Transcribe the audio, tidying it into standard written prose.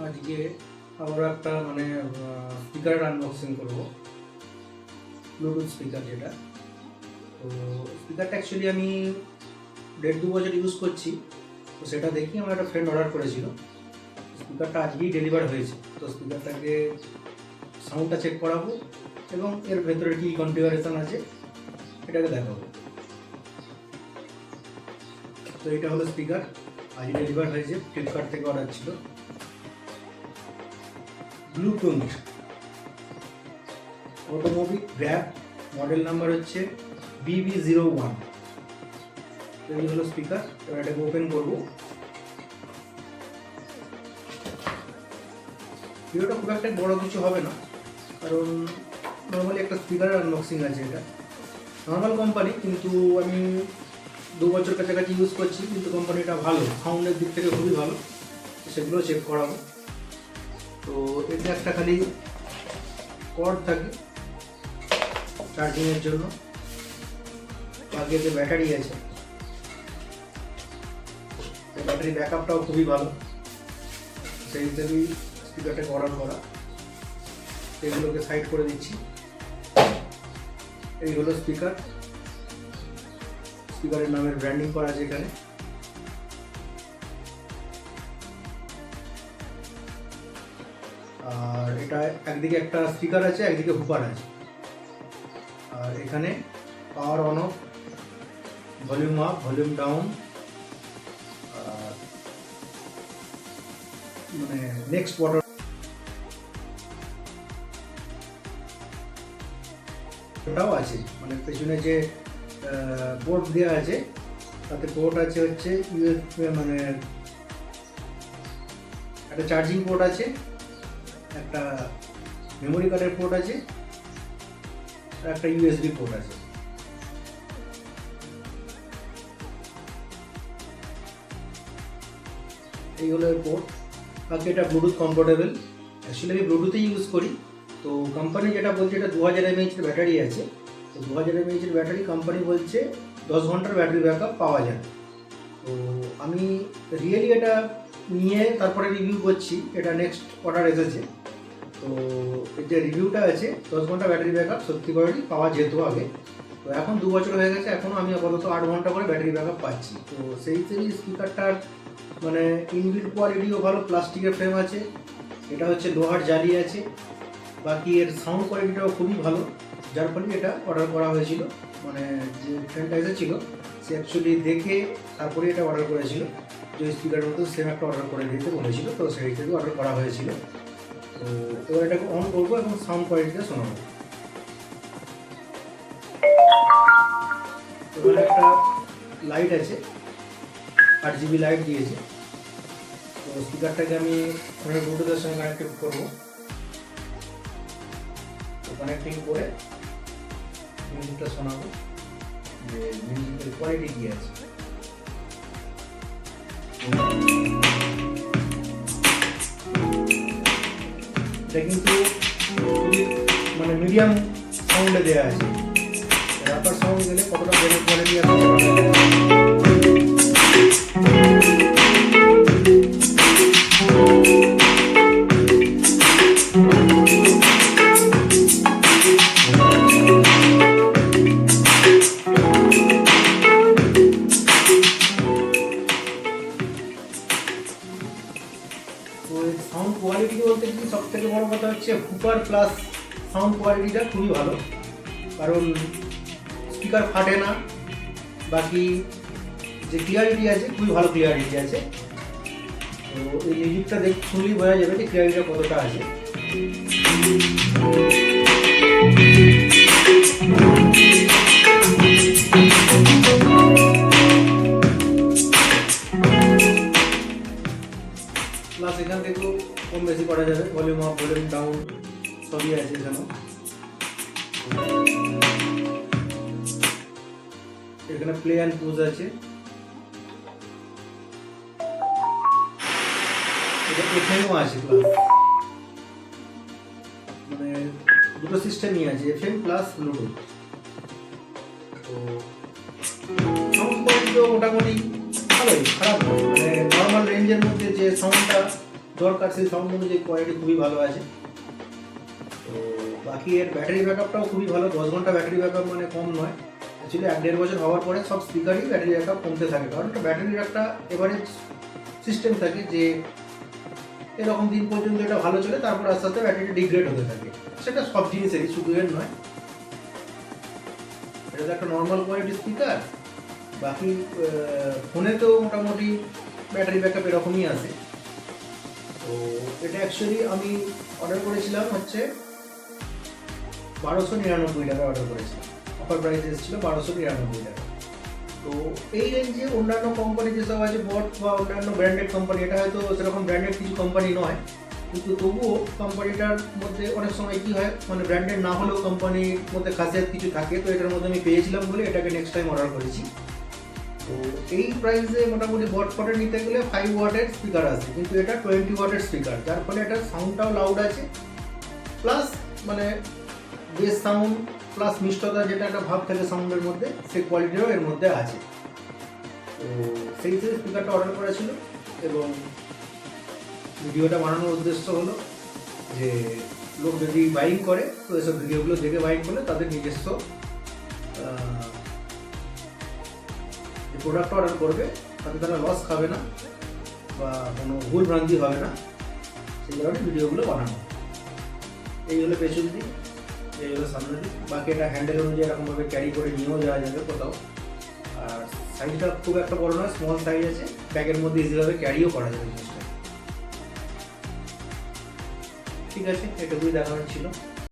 আজকে আমরা একটা স্পিকারের আনবক্সিং করব, ব্লুটুথ স্পিকার যেটা। তো স্পিকারটা অ্যাকচুয়ালি আমি 1.5-2 বছর ইউজ করছি। তো সেটা দেখি আমার একটা ফ্রেন্ড অর্ডার করেছিল। স্পিকারটা আজকেই ডেলিভার হয়েছে। তো স্পিকারটাকে সাউন্ডটা চেক করাবো এবং এর ভেতরে কী কনফিগারেশন আছে এটাকে দেখাবো। তো এটা হলো স্পিকার, আজ ডেলিভার হয়েছে, ফ্লিপকার্ট থেকে অর্ডার ছিল। ব্লুটুথ অটোমোবিক গ্র্যাব, মডেল নাম্বার হচ্ছে BB01। এই হলো স্পিকার। এবার এটাকে ওপেন করবো। ভিডিওটা খুব একটা বড় কিছু হবে না, কারণ নর্মালি একটা স্পিকারের আনবক্সিং আছে। এটা নর্মাল কোম্পানি, কিন্তু আমি 2 বছর কাছাকাছি ইউজ করছি, কিন্তু কোম্পানিটা ভালো, সাউন্ডের দিক থেকে খুবই ভালো। সেগুলো চেক করাবো। তো এতে একটা খালি কর্ড থাকে চার্জিংয়ের জন্য, বাকি এতে ব্যাটারি আছে। ব্যাটারি ব্যাকআপটাও খুবই ভালো, সেই হিসেবেই স্পিকারটাকে অর্ডার করা। এগুলোকে সাইড করে দিচ্ছি। এই হলো স্পিকার, স্পিকারের নামের ব্র্যান্ডিং করা আছে এখানে। আর এটা একদিকে একটা স্পিকার আছে, একদিকে হুপার আছে। আর এখানে power on of, volume up, volume down, next button ওটাও আছে। পেছনে যে পোর্ট দেওয়া আছে তাতে পোর্ট আছে হচ্ছে ইউএসবি, একটা চার্জিং পোর্ট আছে, একটা মেমোরি কার্ডের পোর্ট আছে, আর একটা ইউএসবি পোর্ট আছে। এই হলো এর পোর্ট। বাকি এটা ব্লুটুথ কম্পোর্টেবল। অ্যাকচুয়ালি আমি ব্লুটুথে ইউজ করি। তো কোম্পানি যেটা বলছে এটা 2000 mAh ব্যাটারি আছে। তো 2000 mAh ব্যাটারি কোম্পানি বলছে 10 ঘন্টার ব্যাটারি ব্যাকআপ পাওয়া যায়। তো আমি রিয়েলি এটা নিয়ে তারপরে রিভিউ করছি। এটা নেক্সট অর্ডার এসেছে। তো এই যে রিভিউটা আছে, 10 ঘন্টা ব্যাটারি ব্যাকআপ সত্যি করেই পাওয়া যেত আগে। তো এখন 2 বছর হয়ে গেছে, এখনও আমি আপাতত 8 ঘন্টা করে ব্যাটারি ব্যাকআপ পাচ্ছি। তো সেই হিসেবেই স্পিকারটার ইনবিল্ট কোয়ালিটিও ভালো, প্লাস্টিকের ফ্রেম আছে, এটা হচ্ছে লোহার জালি আছে। বাকি এর সাউন্ড কোয়ালিটিটাও খুবই ভালো, যার ফলে এটা অর্ডার করা হয়েছিল। যে ফ্রেন্ডটা এসেছিল সে অ্যাকচুয়ালি দেখে তারপরে এটা অর্ডার করেছিল, যে স্পিকারের মতো সেম একটা অর্ডার করে দিতে বলেছিল। তো সেই থেকে অর্ডার করা হয়েছিল। তো এবার এটাকে অন করবো এবং সাউন্ড কোয়ালিটিটা শোনাবো। এবার একটা লাইট আছে, 8GB লাইট দিয়েছে। তো স্পিকারটাকে আমি ফোনের ব্লুটুথের সঙ্গে কানেক্ট করবো। তো কানেক্টিং করে মিউজিকটা শোনাবো, যে মিউজিকের কোয়ালিটি কী আছে। এটা কিন্তু খুবই মিডিয়াম সাউন্ডে দেওয়া আছে। রাপার সাউন্ড গেলে কতটা বেড়ে কোয়ালিটি আছে সাউন্ড কোয়ালিটি বলতে কি, সব থেকে বড় কথা হচ্ছে হুপার প্লাস সাউন্ড কোয়ালিটিটা খুবই ভালো, কারণ স্পিকার ফাটে না। বাকি যে ক্লিয়ারিটি আছে, খুবই ভালো ক্লিয়ারিটি আছে। তো এই মিউজিকটা শুনলেই বোঝা যাবে যে ক্লিয়ারিটিটা কতটা আছে। প্লাস এখান থেকেও কম বেশি করা যাবে, ভলিউম আপ, ভলিউম ডাউন সবই আছে এখানে। এখানে প্লে অ্যান্ড পুজ আছে। এটা এফএমও আছে, প্লাস দুটো সিস্টেমই আছে, এফএম প্লাস ব্লুটুথ। তো সাউন্ড কোয়ালিটিও মোটামুটি ভালোই, খারাপ নয়। নর্মাল রেঞ্জের মধ্যে যে সাউন্ডটা দরকার সেই সাউন্ড অনুযায়ী কোয়ালিটি খুবই ভালো আছে। তো বাকি এর ব্যাটারি ব্যাকআপটাও খুবই ভালো, 10 ঘন্টা ব্যাটারি ব্যাকআপ মানে কম নয়। অ্যাকচুয়ালি 1-1.5 বছর হওয়ার পরে সব স্পিকারই ব্যাটারি ব্যাকআপ কমতে থাকে, কারণ একটা ব্যাটারির একটা এভারেজ সিস্টেম থাকে যে এরকম দিন পর্যন্ত এটা ভালো চলে, তারপর আস্তে আস্তে ব্যাটারিটা ডিগ্রেড হতে থাকে। সেটা সব জিনিসেরই, শুধু এর নয়। এটা তো একটা নর্মাল কোয়ালিটি স্পিকার। বাকি ফোনেতেও মোটামুটি ব্যাটারি ব্যাকআপ এরকমই আসে। তো এটা অ্যাকচুয়ালি আমি অর্ডার করেছিলাম হচ্ছে 1299 টাকা অর্ডার করেছিলাম। অফার প্রাইস এসেছিল 1299 টাকা। তো এই রেঞ্জে অন্যান্য কোম্পানি যেসব আছে বট বা অন্যান্য ব্র্যান্ডেড কোম্পানি, এটা হয়তো সেরকম ব্র্যান্ডেড কিছু কোম্পানি নয়, কিন্তু তবুও কোম্পানিটার মধ্যে অনেক সময় কী হয়, মানে ব্র্যান্ডেড না হলেও কোম্পানির মধ্যে খাসিয়াত কিছু থাকে। তো এটার মধ্যে আমি পেয়েছিলাম বলে এটাকে নেক্সট টাইম অর্ডার করেছি। তো এই প্রাইসে মোটামুটি বট ফটে নিতে গেলে 5 ওয়াটের স্পিকার আছে, কিন্তু এটা 20 ওয়াটের স্পিকার, যার ফলে এটার সাউন্ডটাও লাউড আছে, প্লাস মানে বেস সাউন্ড প্লাস মিষ্টতা যেটা একটা ভাব থাকে সাউন্ডের মধ্যে, সেই কোয়ালিটিও এর মধ্যে আছে। তো সেই হিসেবে স্পিকারটা অর্ডার করা ছিল। এবং ভিডিওটা বানানোর উদ্দেশ্য হলো যে লোক যদি বাইং করে তো এসব ভিডিওগুলো দেখে বাইং করলে তাদের নিজস্ব যে প্রোডাক্ট অর্ডার করবে তাতে তারা লস খাবে না বা কোনো ভুল ভ্রান্তি হবে না, সেই কারণে ভিডিওগুলো বানানো। এই হলো পেছন দিক, এই হলো সামনের দিক। বাকি এটা হ্যান্ডেল অনুযায়ী এরকমভাবে ক্যারি করে নিয়েও যাওয়া যাবে কোথাও। আর সাইজটা খুব একটা বড় নয়, স্মল সাইজ আছে, ব্যাগের মধ্যে ইজিভাবে ক্যারিও করা যাবে জিনিসটা। ঠিক আছে, এটুকুই দেখানোর ছিল।